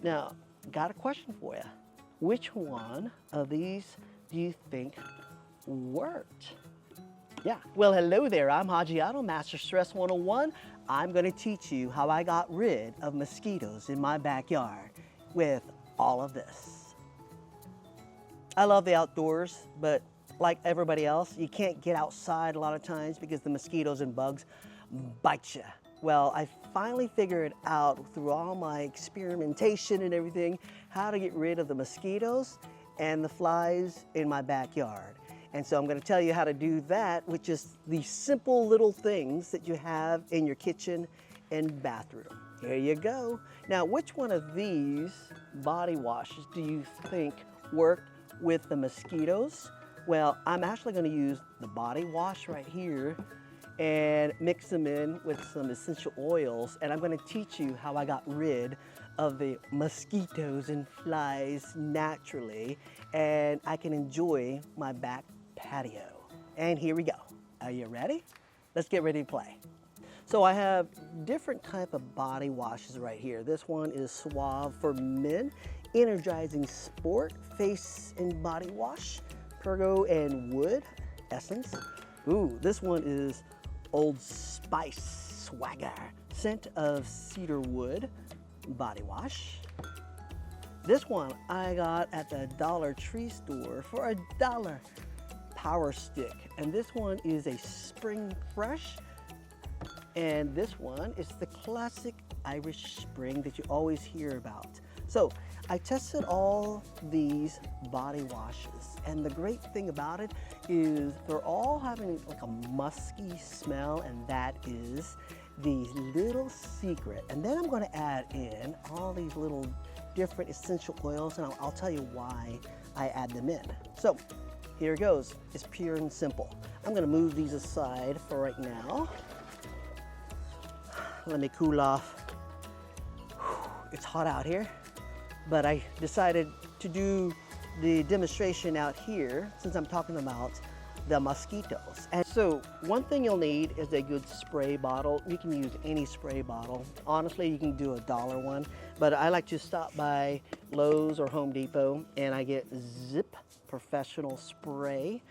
Now, got a question for you. Which one of these do you think worked? Yeah, well, hello there. I'm Hajiato, Master Stress 101. I'm going to teach you how I got rid of mosquitoes in my backyard with all of this. I love the outdoors, but like everybody else, you can't get outside a lot of times because the mosquitoes and bugs bite you. Well, I finally figured out through all my experimentation and everything how to get rid of the mosquitoes and the flies in my backyard. And so I'm going to tell you how to do that with just these simple little things that you have in your kitchen and bathroom. Here you go. Now, which one of these body washes do you think worked with the mosquitoes? Well, I'm actually going to use the body wash right here and mix them in with some essential oils, and I'm going to teach you how I got rid of the mosquitoes and flies naturally, and I can enjoy my back patio. And here we go. Are you ready? Let's get ready to play. So I have different type of body washes right here. This one is Suave for Men, Energizing Sport Face and Body Wash, Pergo and Wood Essence. Ooh, this one is Old Spice Swagger, Scent of Cedar Wood Body Wash. This one I got at the Dollar Tree store for $1. Power Stick, and this one is a Spring Fresh, and this one is the classic Irish Spring that you always hear about. So I tested all these body washes, and the great thing about it is they're all having like a musky smell, and that is the little secret. And then I'm going to add in all these little different essential oils, and I'll tell you why I add them in. So here it goes. It's pure and simple. I'm going to move these aside for right now. Let me cool off. It's hot out here, but I decided to do the demonstration out here since I'm talking about the mosquitoes. And so one thing you'll need is a good spray bottle. You can use any spray bottle. Honestly, you can do $1 one, but I like to stop by Lowe's or Home Depot and I get Zip Professional Spray.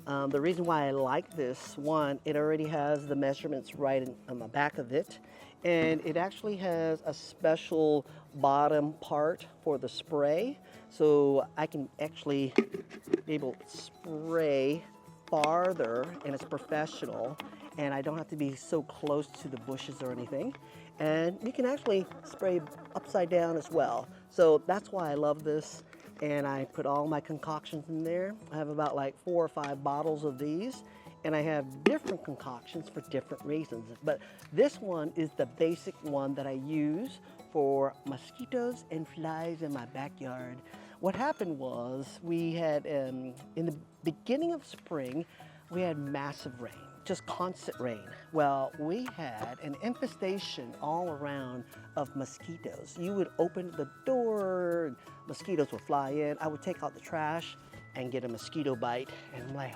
The reason why I like this one, it already has the measurements right on the back of it, and it actually has a special bottom part for the spray, so I can actually be able to spray farther, and it's professional, and I don't have to be so close to the bushes or anything. And you can actually spray upside down as well. So that's why I love this. And I put all my concoctions in there. I have about like 4 or 5 bottles of these, and I have different concoctions for different reasons. But this one is the basic one that I use for mosquitoes and flies in my backyard. What happened was we had, in the beginning of spring, we had massive rain, just constant rain. Well, we had an infestation all around of mosquitoes. You would open the door, and mosquitoes would fly in. I would take out the trash and get a mosquito bite, and I'm like,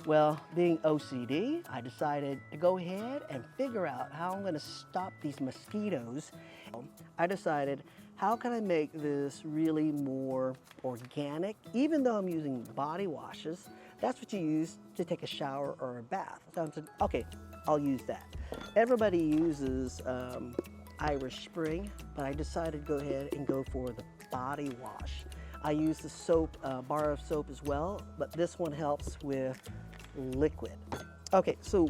Well, being OCD, I decided to go ahead and figure out how I'm gonna stop these mosquitoes. I decided, how can I make this really more organic? Even though I'm using body washes, that's what you use to take a shower or a bath. So I said, okay, I'll use that. Everybody uses Irish Spring, but I decided to go ahead and go for the body wash. I use the soap, bar of soap as well, but this one helps with liquid. Okay, so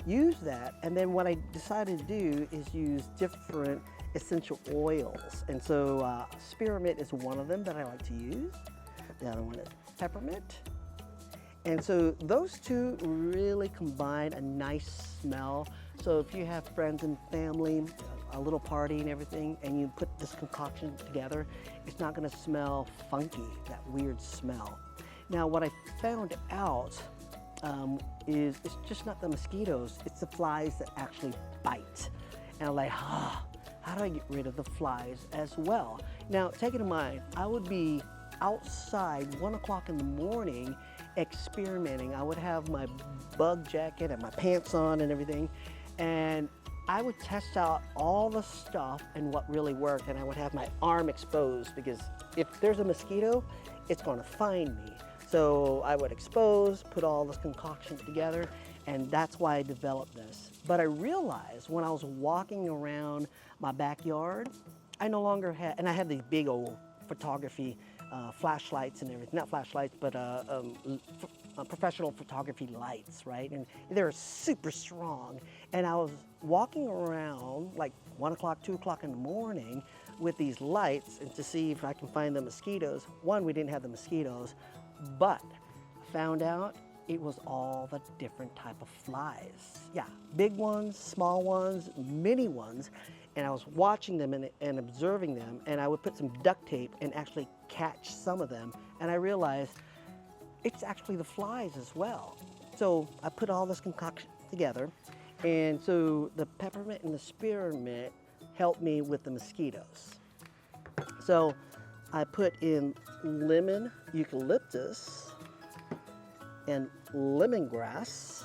use that, and then what I decided to do is use different essential oils. And so spearmint is one of them that I like to use. The other one is peppermint. And so those two really combine a nice smell. So if you have friends and family, a little party and everything, and you put this concoction together, it's not gonna smell funky, that weird smell. Now what I found out is it's just not the mosquitoes, it's the flies that actually bite. And I'm like, how do I get rid of the flies as well? Now, take it in mind, I would be outside 1 o'clock in the morning experimenting. I would have my bug jacket and my pants on and everything, and I would test out all the stuff and what really worked, and I would have my arm exposed because if there's a mosquito, it's going to find me. So I would expose, put all this concoction together, and that's why I developed this. But I realized when I was walking around my backyard, I no longer had, and I had these big old photography flashlights and everything, not flashlights, but professional photography lights, right? And they're super strong. And I was walking around like 1 o'clock, 2 o'clock in the morning with these lights and to see if I can find the mosquitoes. One, we didn't have the mosquitoes, but found out it was all the different type of flies. Yeah, big ones, small ones, mini ones. And I was watching them and observing them, and I would put some duct tape and actually catch some of them. And I realized it's actually the flies as well. So I put all this concoction together, and so the peppermint and the spearmint helped me with the mosquitoes. So I put in lemon eucalyptus and lemongrass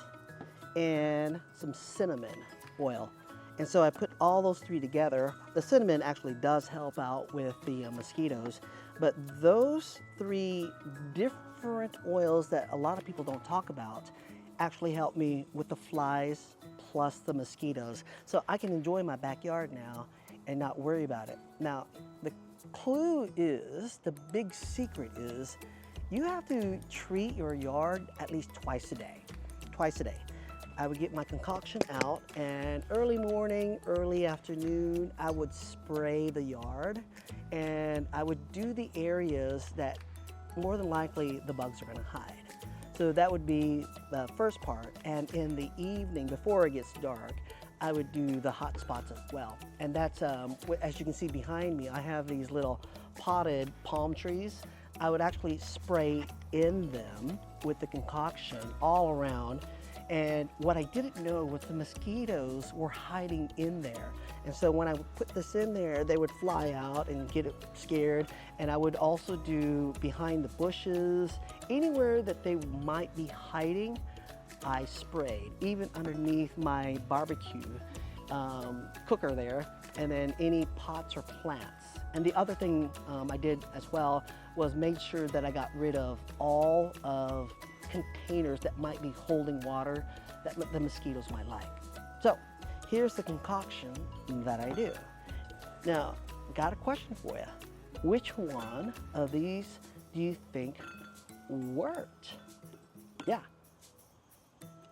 and some cinnamon oil. And so I put all those three together. The cinnamon actually does help out with the mosquitoes, but those three different oils that a lot of people don't talk about actually help me with the flies plus the mosquitoes. So I can enjoy my backyard now and not worry about it. Now, the clue is, the big secret is, you have to treat your yard at least twice a day. Twice a day. I would get my concoction out, and early morning, early afternoon, I would spray the yard, and I would do the areas that more than likely the bugs are going to hide. So that would be the first part, and in the evening, before it gets dark, I would do the hot spots as well. And that's, as you can see behind me, I have these little potted palm trees. I would actually spray in them with the concoction all around. And what I didn't know was the mosquitoes were hiding in there. And so when I would put this in there, they would fly out and get scared. And I would also do behind the bushes, anywhere that they might be hiding, I sprayed, even underneath my barbecue cooker there, and then any pots or plants. And the other thing I did as well was made sure that I got rid of all of containers that might be holding water that the mosquitoes might like. So here's the concoction that I do. Now, got a question for you. Which one of these do you think worked? Yeah.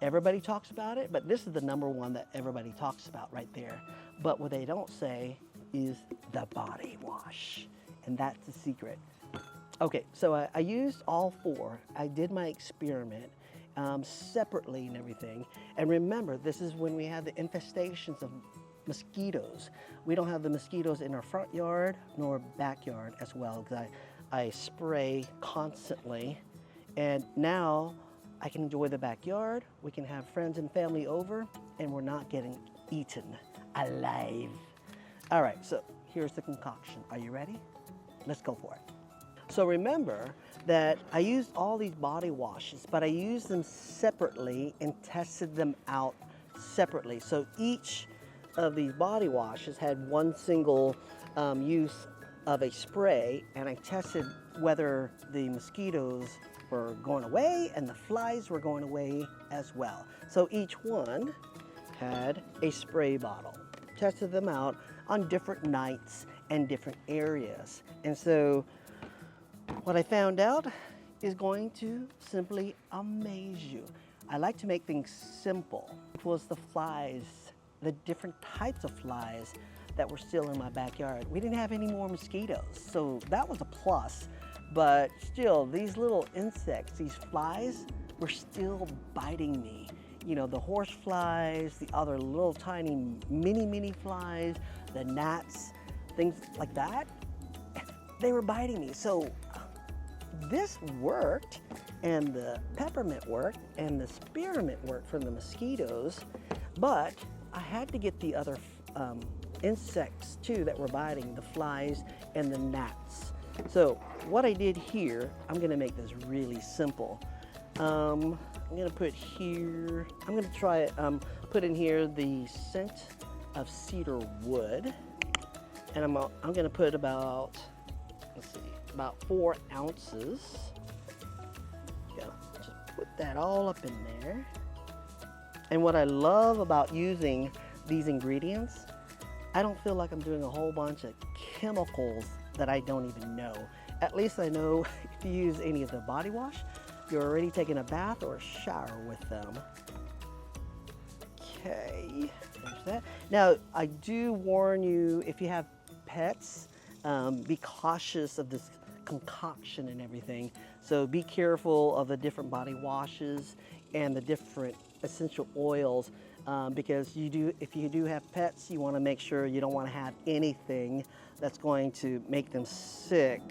Everybody talks about it, but this is the number one that everybody talks about right there. But what they don't say is the body wash, and that's the secret. Okay, so I used all four. I did my experiment separately and everything. And remember, this is when we had the infestations of mosquitoes. We don't have the mosquitoes in our front yard nor backyard as well, because I spray constantly. And now I can enjoy the backyard. We can have friends and family over, and we're not getting eaten alive. All right, so here's the concoction. Are you ready? Let's go for it. So remember that I used all these body washes, but I used them separately and tested them out separately. So each of these body washes had one single use of a spray, and I tested whether the mosquitoes were going away and the flies were going away as well. So each one had a spray bottle. Tested them out on different nights and different areas. And so what I found out is going to simply amaze you. I like to make things simple. It was the flies, the different types of flies that were still in my backyard. We didn't have any more mosquitoes, so that was a plus. But still, these little insects, these flies, were still biting me. You know, the horse flies, the other little tiny mini flies, the gnats, things like that, they were biting me. So this worked, and the peppermint worked, and the spearmint worked for the mosquitoes, but I had to get the other insects too that were biting, the flies and the gnats. So what I did here, I'm gonna make this really simple. I'm gonna put here, I'm gonna try it, put in here the scent of cedar wood. And I'm going to put about, let's see, about 4 ounces. Just put that all up in there. And what I love about using these ingredients, I don't feel like I'm doing a whole bunch of chemicals that I don't even know. At least I know if you use any of the body wash, you're already taking a bath or a shower with them. Okay, there's that. Now, I do warn you, if you have pets, be cautious of this concoction and everything. So be careful of the different body washes and the different essential oils, because if you do have pets, you want to make sure you don't want to have anything that's going to make them sick.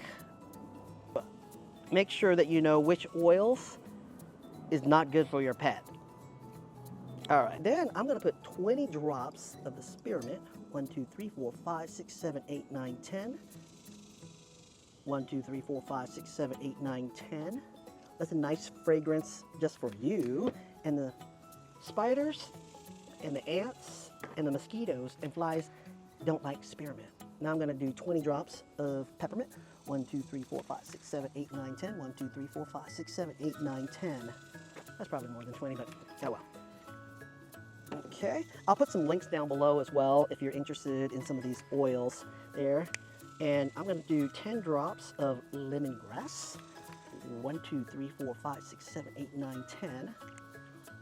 Make sure that you know which oils is not good for your pet. All right, then I'm going to put 20 drops of the spearmint. 1, 2, 3, 4, 5, 6, 7, 8, 9, 10. 1, 2, 3, 4, 5, 6, 7, 8, 9, 10. That's a nice fragrance just for you. And the spiders and the ants and the mosquitoes and flies don't like spearmint. Now I'm going to do 20 drops of peppermint. 1, 2, 3, 4, 5, 6, 7, 8, 9, 10. 1, 2, 3, 4, 5, 6, 7, 8, 9, 10. That's probably more than 20, but oh well. Okay, I'll put some links down below as well if you're interested in some of these oils there. And I'm going to do 10 drops of lemongrass. 1, 2, 3, 4, 5, 6, 7, 8, 9, 10.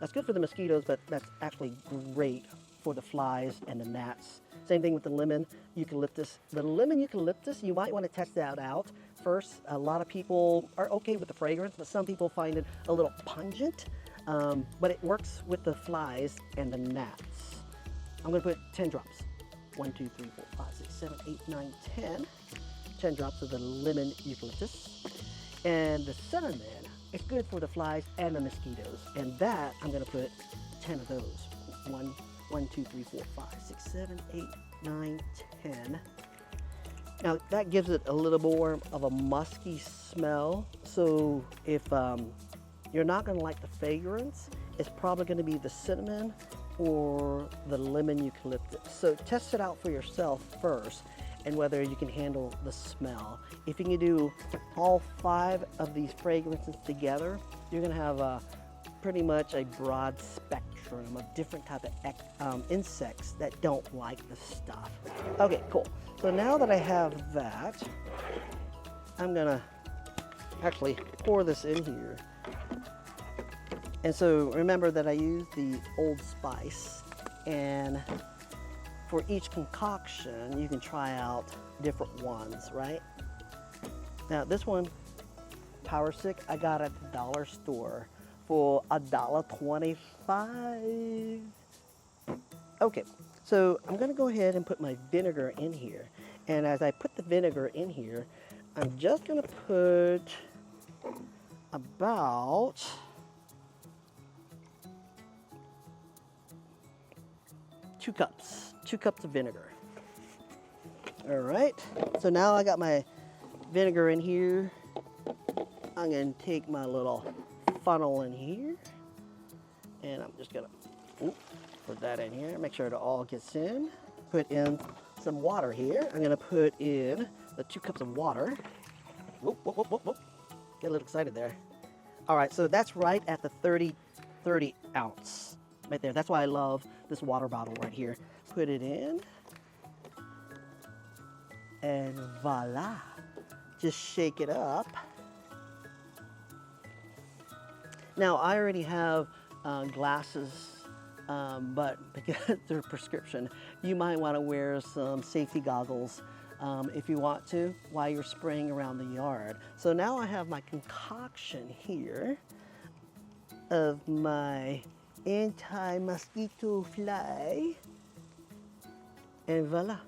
That's good for the mosquitoes, but that's actually great for the flies and the gnats. Same thing with the lemon eucalyptus. The lemon eucalyptus, you might want to test that out first. A lot of people are okay with the fragrance, but some people find it a little pungent. But it works with the flies and the gnats. I'm going to put 10 drops. 1, 2, 3, 4, 5, 6, 7, 8, 9, 10. 10 drops of the lemon eucalyptus. And the cinnamon is good for the flies and the mosquitoes. And that, I'm going to put 10 of those. 1, 2, 3, 4, 5, 6, 7, 8, 9, 10. Now that gives it a little more of a musky smell. So if you're not going to like the fragrance, it's probably going to be the cinnamon or the lemon eucalyptus. So test it out for yourself first and whether you can handle the smell. If you can do all 5 of these fragrances together, you're going to have pretty much a broad spectrum of different type of insects that don't like the stuff. Okay, cool. So now that I have that, I'm going to actually pour this in here. And so remember that I used the Old Spice, and for each concoction you can try out different ones, right? Now this one, Power Stick, I got at the dollar store for $1.25. Okay, so I'm gonna go ahead and put my vinegar in here. And as I put the vinegar in here, I'm just gonna put about 2 cups of vinegar. All right, so now I got my vinegar in here. I'm gonna take my little funnel in here, and I'm just gonna put that in here, make sure it all gets in. Put in some water here. I'm gonna put in the 2 cups of water. Whoop, whoop, whoop, whoop, whoop. Get a little excited there. All right, so that's right at the 30 ounce. Right there. That's why I love this water bottle right here. Put it in. And voila. Just shake it up. Now, I already have glasses, but because they're prescription, you might want to wear some safety goggles if you want to while you're spraying around the yard. So now I have my concoction here of my anti-mosquito fly, and voila.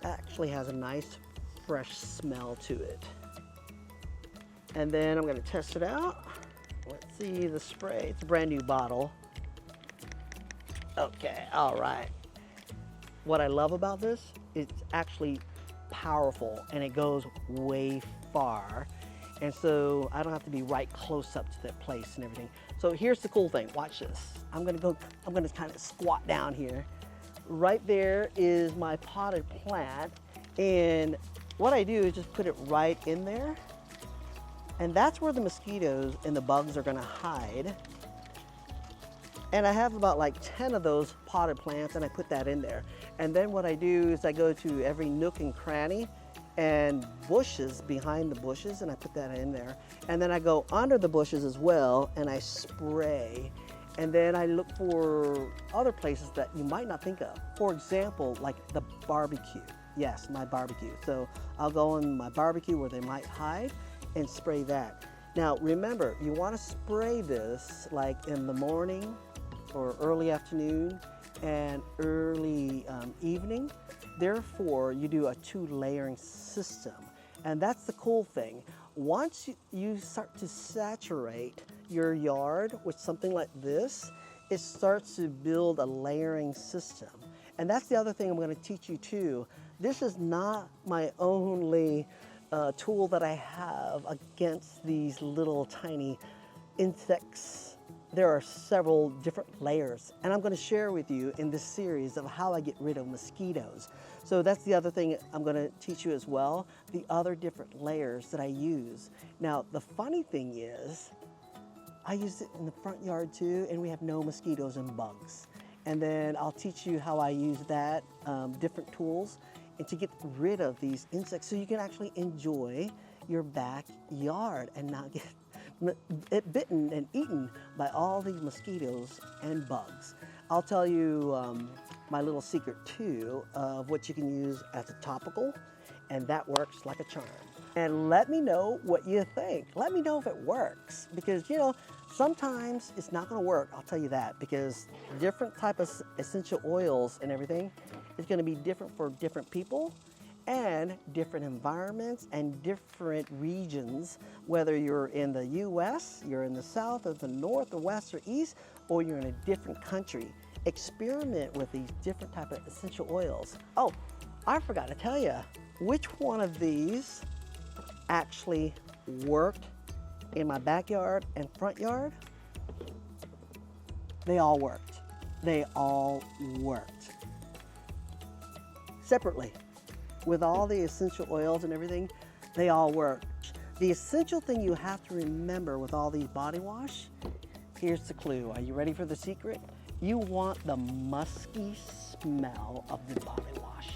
Actually has a nice fresh smell to it. And then I'm going to test it out. Let's see the spray. It's a brand new bottle. Okay, all right. What I love about this, it's actually powerful and it goes way far. And so I don't have to be right close up to that place and everything. So So here's the cool thing, watch this. I'm gonna kind of squat down here. Right there is my potted plant, and what I do is just put it right in there, and that's where the mosquitoes and the bugs are gonna hide. And I have about like 10 of those potted plants, and I put that in there. And then what I do is I go to every nook and cranny and bushes behind the bushes, and I put that in there. And then I go under the bushes as well, and I spray. And then I look for other places that you might not think of. For example, like the barbecue. Yes, my barbecue. So I'll go on my barbecue where they might hide and spray that. Now remember, you want to spray this like in the morning or early afternoon and early evening. Therefore, you do a 2-layering system. And that's the cool thing. Once you start to saturate your yard with something like this, it starts to build a layering system. And that's the other thing I'm going to teach you too. This is not my only tool that I have against these little tiny insects. There are several different layers, and I'm going to share with you in this series of how I get rid of mosquitoes. So that's the other thing I'm going to teach you as well, the other different layers that I use. Now, the funny thing is, I use it in the front yard too, and we have no mosquitoes and bugs. And then I'll teach you how I use that, different tools, and to get rid of these insects so you can actually enjoy your backyard and not get it bitten and eaten by all these mosquitoes and bugs. I'll tell you my little secret too of what you can use as a topical, and that works like a charm. And let me know what you think. Let me know if it works, because you know, sometimes it's not gonna work, I'll tell you that, because different type of essential oils and everything is gonna be different for different people and different environments and different regions, whether you're in the US, you're in the South or the North or West or East, or you're in a different country. Experiment with these different type of essential oils. Oh, I forgot to tell you, which one of these actually worked in my backyard and front yard? They all worked. They all worked. Separately, with all the essential oils and everything, they all work. The essential thing you have to remember with all these body wash, here's the clue. Are you ready for the secret? You want the musky smell of the body wash.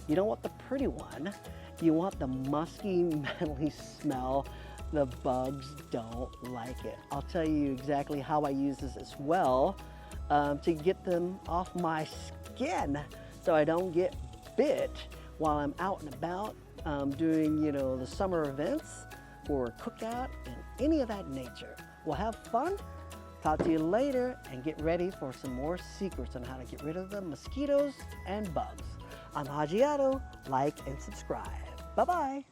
You don't want the pretty one. You want the musky, manly smell. The bugs don't like it. I'll tell you exactly how I use this as well to get them off my skin so I don't get bit while I'm out and about doing, you know, the summer events or cookout and any of that nature. We'll have fun. Talk to you later, and get ready for some more secrets on how to get rid of the mosquitoes and bugs. I'm Haji Addo. Like and subscribe. Bye-bye.